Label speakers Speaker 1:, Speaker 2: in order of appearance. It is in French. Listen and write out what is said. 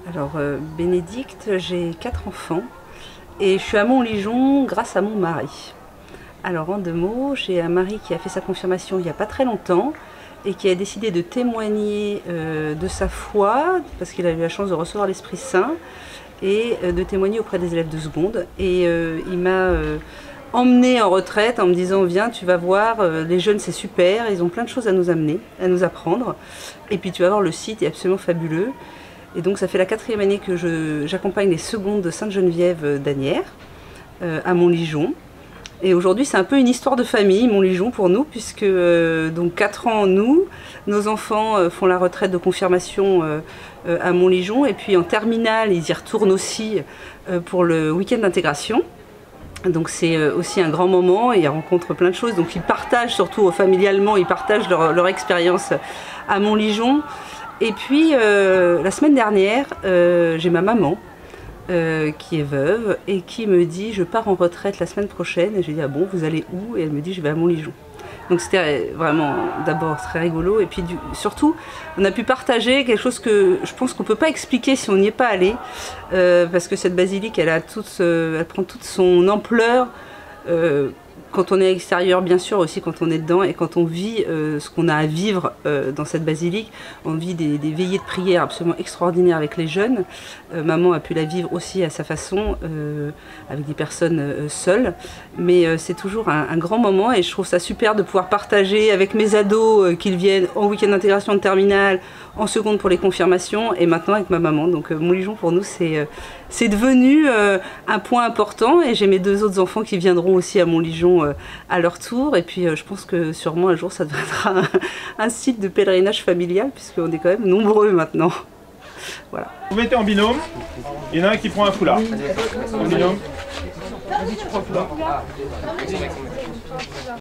Speaker 1: Alors, Bénédicte, j'ai 4 enfants et je suis à Montligeon grâce à mon mari. Alors, en 2 mots, j'ai un mari qui a fait sa confirmation il n'y a pas très longtemps et qui a décidé de témoigner de sa foi, parce qu'il a eu la chance de recevoir l'Esprit Saint, et de témoigner auprès des élèves de seconde. Et il m'a emmenée en retraite en me disant: viens, tu vas voir, les jeunes c'est super, ils ont plein de choses à nous amener, à nous apprendre, et puis tu vas voir, le site est absolument fabuleux. Et donc ça fait la 4e année que j'accompagne les secondes de Sainte-Geneviève d'Asnières à Montligeon. Et aujourd'hui c'est un peu une histoire de famille, Montligeon, pour nous, puisque donc 4 ans nos enfants font la retraite de confirmation à Montligeon, et puis en terminale ils y retournent aussi pour le week-end d'intégration. Donc c'est aussi un grand moment et ils rencontrent plein de choses, donc ils partagent, surtout familialement, ils partagent leur expérience à Montligeon. Et puis la semaine dernière, j'ai ma maman qui est veuve et qui me dit: je pars en retraite la semaine prochaine. Et je lui dis: ah bon, vous allez où? Et elle me dit: je vais à Montligeon. Donc c'était vraiment d'abord très rigolo, et puis surtout on a pu partager quelque chose que je pense qu'on ne peut pas expliquer si on n'y est pas allé, parce que cette basilique elle prend toute son ampleur quand on est à l'extérieur, bien sûr, aussi quand on est dedans, et quand on vit ce qu'on a à vivre dans cette basilique. On vit des veillées de prière absolument extraordinaires avec les jeunes. Maman a pu la vivre aussi à sa façon, avec des personnes seules, mais c'est toujours un grand moment, et je trouve ça super de pouvoir partager avec mes ados qu'ils viennent en week-end d'intégration de terminale, en seconde pour les confirmations, et maintenant avec ma maman. Donc Montligeon pour nous c'est devenu un point important, et j'ai mes 2 autres enfants qui viendront aussi à Montligeon à leur tour, et puis je pense que sûrement un jour ça deviendra un site de pèlerinage familial, puisqu'on est quand même nombreux maintenant. Voilà.
Speaker 2: Vous mettez en binôme, il y en a un qui prend un foulard. En binôme.